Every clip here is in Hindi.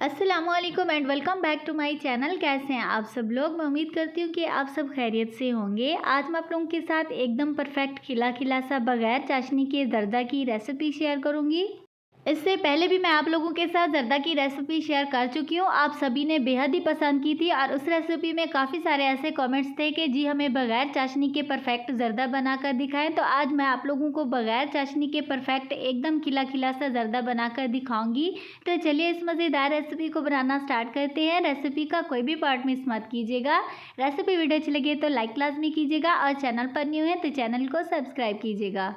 अस्सलामुअलैकुम and welcome back to my channel. कैसे हैं आप सब लोग। मैं उम्मीद करती हूँ कि आप सब खैरियत से होंगे। आज मैं आप लोगों के साथ एकदम परफेक्ट खिला खिला सा बगैर चाशनी के जर्दा की रेसिपी शेयर करूँगी। इससे पहले भी मैं आप लोगों के साथ जर्दा की रेसिपी शेयर कर चुकी हूँ। आप सभी ने बेहद ही पसंद की थी और उस रेसिपी में काफ़ी सारे ऐसे कमेंट्स थे कि जी हमें बगैर चाशनी के परफेक्ट जर्दा बनाकर दिखाएं। तो आज मैं आप लोगों को बगैर चाशनी के परफेक्ट एकदम खिला खिला सा जर्दा बनाकर दिखाऊंगी। तो चलिए इस मज़ेदार रेसिपी को बनाना स्टार्ट करते हैं। रेसिपी का कोई भी पार्ट मिस मत कीजिएगा। रेसिपी वीडियो अच्छी लगे तो लाइक लाजमी कीजिएगा और चैनल पर न्यू है तो चैनल को सब्सक्राइब कीजिएगा।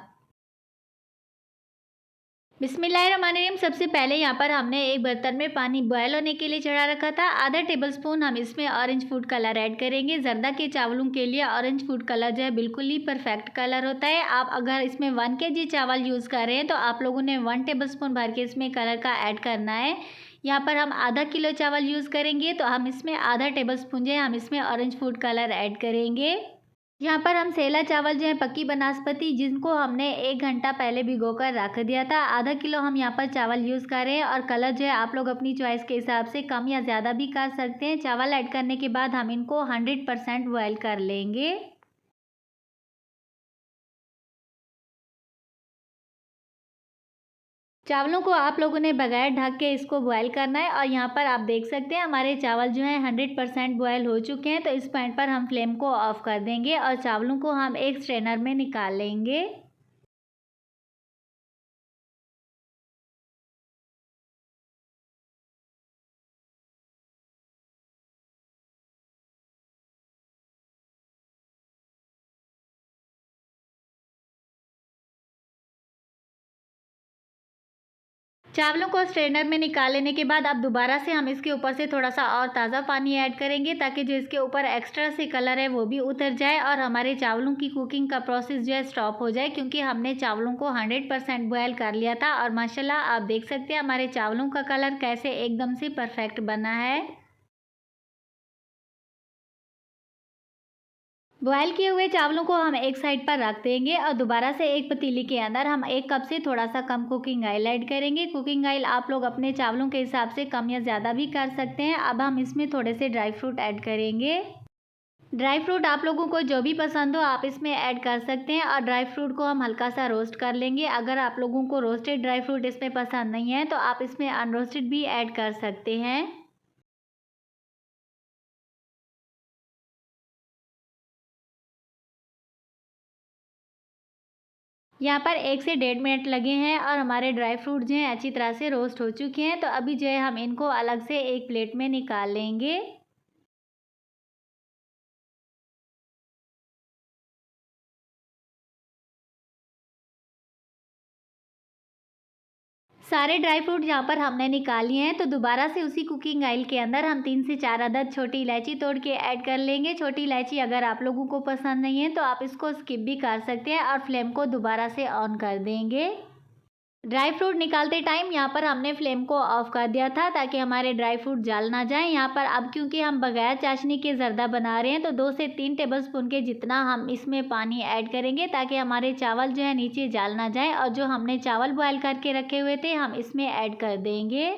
बिस्मिल्लाहिर्रहमानिर्रहीम। सबसे पहले यहाँ पर हमने एक बर्तन में पानी बॉयल होने के लिए चढ़ा रखा था। आधा टेबलस्पून हम इसमें ऑरेंज फूड कलर ऐड करेंगे। जर्दा के चावलों के लिए ऑरेंज फूड कलर जो है बिल्कुल ही परफेक्ट कलर होता है। आप अगर इसमें 1 kg चावल यूज़ कर रहे हैं तो आप लोगों ने 1 टेबलस्पून भर के इसमें कलर का ऐड करना है। यहाँ पर हम आधा किलो चावल यूज़ करेंगे तो हम इसमें आधा टेबलस्पून जो है हम इसमें ऑरेंज फूड कलर ऐड करेंगे। यहाँ पर हम सेला चावल जो है पक्की बनास्पति जिनको हमने 1 घंटा पहले भिगोकर रख दिया था, आधा किलो हम यहाँ पर चावल यूज़ कर रहे हैं। और कलर जो है आप लोग अपनी चॉइस के हिसाब से कम या ज़्यादा भी कर सकते हैं। चावल ऐड करने के बाद हम इनको 100% बॉयल कर लेंगे। चावलों को आप लोगों ने बगैर ढक के इसको बॉयल करना है। और यहाँ पर आप देख सकते हैं हमारे चावल जो हैं 100% बॉयल हो चुके हैं। तो इस पॉइंट पर हम फ्लेम को ऑफ कर देंगे और चावलों को हम एक स्ट्रेनर में निकाल लेंगे। चावलों को स्ट्रेनर में निकाल लेने के बाद अब दोबारा से हम इसके ऊपर से थोड़ा सा और ताज़ा पानी ऐड करेंगे ताकि जो इसके ऊपर एक्स्ट्रा से कलर है वो भी उतर जाए और हमारे चावलों की कुकिंग का प्रोसेस जो है स्टॉप हो जाए, क्योंकि हमने चावलों को 100% बॉयल कर लिया था। और माशाल्लाह आप देख सकते हैं हमारे चावलों का कलर कैसे एकदम से परफेक्ट बना है। बॉयल किए हुए चावलों को हम एक साइड पर रख देंगे और दोबारा से एक पतीली के अंदर हम 1 कप से थोड़ा सा कम कुकिंग ऑयल ऐड करेंगे। कुकिंग ऑयल आप लोग अपने चावलों के हिसाब से कम या ज़्यादा भी कर सकते हैं। अब हम इसमें थोड़े से ड्राई फ्रूट ऐड करेंगे। ड्राई फ्रूट आप लोगों को जो भी पसंद हो आप इसमें ऐड कर सकते हैं। और ड्राई फ्रूट को हम हल्का सा रोस्ट कर लेंगे। अगर आप लोगों को रोस्टेड ड्राई फ्रूट इसमें पसंद नहीं है तो आप इसमें अनरोस्टेड भी ऐड कर सकते हैं। यहाँ पर 1 से 1.5 मिनट लगे हैं और हमारे ड्राई फ्रूट जो हैं अच्छी तरह से रोस्ट हो चुके हैं। तो अभी जो है हम इनको अलग से एक प्लेट में निकाल लेंगे। सारे ड्राई फ्रूट यहाँ पर हमने निकाल लिए हैं। तो दोबारा से उसी कुकिंग ऑयल के अंदर हम 3 से 4 अदद छोटी इलायची तोड़ के ऐड कर लेंगे। छोटी इलायची अगर आप लोगों को पसंद नहीं है तो आप इसको स्किप भी कर सकते हैं और फ्लेम को दोबारा से ऑन कर देंगे। ड्राई फ्रूट निकालते टाइम यहाँ पर हमने फ्लेम को ऑफ कर दिया था ताकि हमारे ड्राई फ्रूट जल ना जाए। यहाँ पर अब क्योंकि हम बगैर चाशनी के जर्दा बना रहे हैं तो 2 से 3 टेबलस्पून के जितना हम इसमें पानी ऐड करेंगे ताकि हमारे चावल जो है नीचे जल ना जाए। और जो हमने चावल बॉयल करके रखे हुए थे हम इसमें ऐड कर देंगे।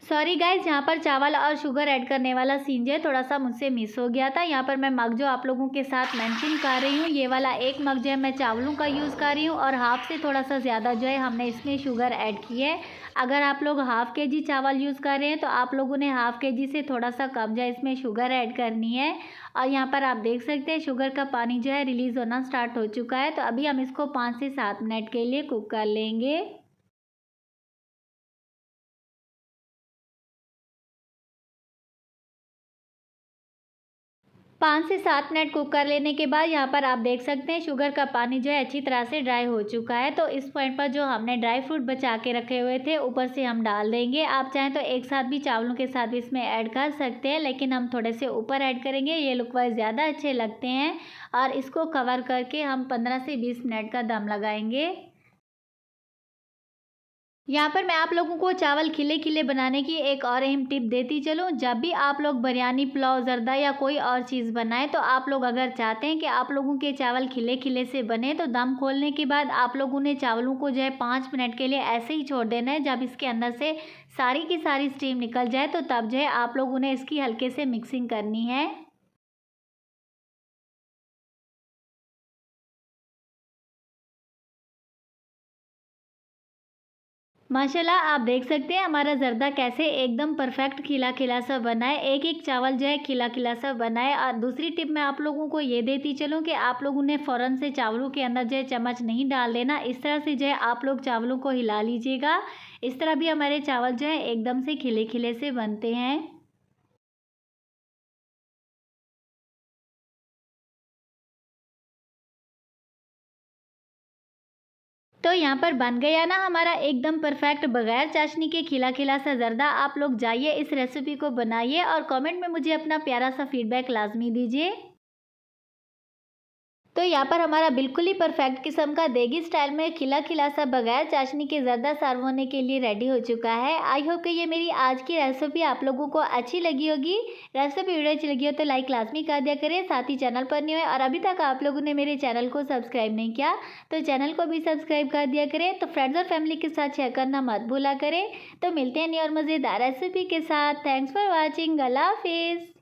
सॉरी गाइज, यहाँ पर चावल और शुगर ऐड करने वाला सीन जो है थोड़ा सा मुझसे मिस हो गया था। यहाँ पर मैं मग जो आप लोगों के साथ मेंशन कर रही हूँ ये वाला एक मग जो है मैं चावलों का यूज़ कर रही हूँ और हाफ से थोड़ा सा ज़्यादा जो है हमने इसमें शुगर ऐड की है। अगर आप लोग हाफ kg चावल यूज़ कर रहे हैं तो आप लोगों ने हाफ kg से थोड़ा सा कम जो है इसमें शुगर ऐड करनी है। और यहाँ पर आप देख सकते हैं शुगर का पानी जो है रिलीज़ होना स्टार्ट हो चुका है। तो अभी हम इसको 5 से 7 मिनट के लिए कुक कर लेंगे। 5 से 7 मिनट कुक कर लेने के बाद यहाँ पर आप देख सकते हैं शुगर का पानी जो है अच्छी तरह से ड्राई हो चुका है। तो इस पॉइंट पर जो हमने ड्राई फ्रूट बचा के रखे हुए थे ऊपर से हम डाल देंगे। आप चाहें तो एक साथ भी चावलों के साथ भी इसमें ऐड कर सकते हैं, लेकिन हम थोड़े से ऊपर ऐड करेंगे, ये लुक वाइज ज़्यादा अच्छे लगते हैं। और इसको कवर करके हम 15 से 20 मिनट का दम लगाएंगे। यहाँ पर मैं आप लोगों को चावल खिले खिले बनाने की एक और अहम टिप देती चलूँ। जब भी आप लोग बिरयानी, पुलाव, ज़र्दा या कोई और चीज़ बनाएं तो आप लोग अगर चाहते हैं कि आप लोगों के चावल खिले खिले से बने तो दम खोलने के बाद आप लोगों ने चावलों को जो है 5 मिनट के लिए ऐसे ही छोड़ देना है। जब इसके अंदर से सारी की सारी स्टीम निकल जाए तो तब जो है आप लोगों ने इसकी हल्के से मिक्सिंग करनी है। माशाल्लाह आप देख सकते हैं हमारा ज़र्दा कैसे एकदम परफेक्ट खिला खिला सा बना है। एक एक चावल जो है खिला खिला सा बना है। और दूसरी टिप मैं आप लोगों को ये देती चलूँ कि आप लोगों ने फ़ौरन से चावलों के अंदर जो है चम्मच नहीं डाल देना। इस तरह से जो है आप लोग चावलों को हिला लीजिएगा। इस तरह भी हमारे चावल जो है एकदम से खिले खिले से बनते हैं। तो यहाँ पर बन गया ना हमारा एकदम परफेक्ट बगैर चाशनी के खिला खिला सा ज़र्दा। आप लोग जाइए इस रेसिपी को बनाइए और कमेंट में मुझे अपना प्यारा सा फीडबैक लाजमी दीजिए। तो यहाँ पर हमारा बिल्कुल ही परफेक्ट किस्म का देगी स्टाइल में खिला खिला सा बगैर चाशनी के ज़र्दा सर्व होने के लिए रेडी हो चुका है। आई होप कि ये मेरी आज की रेसिपी आप लोगों को अच्छी लगी होगी। रेसिपी वीडियो अच्छी लगी हो तो लाइक लाजमी कर दिया करें। साथ ही चैनल पर नहीं हुए और अभी तक आप लोगों ने मेरे चैनल को सब्सक्राइब नहीं किया तो चैनल को भी सब्सक्राइब कर दिया करें। तो फ्रेंड्स और फैमिली के साथ शेयर करना मत भूला करें। तो मिलते हैं नई और मज़ेदार रेसिपी के साथ। Thanks for watching. अल्लाह हाफिज़।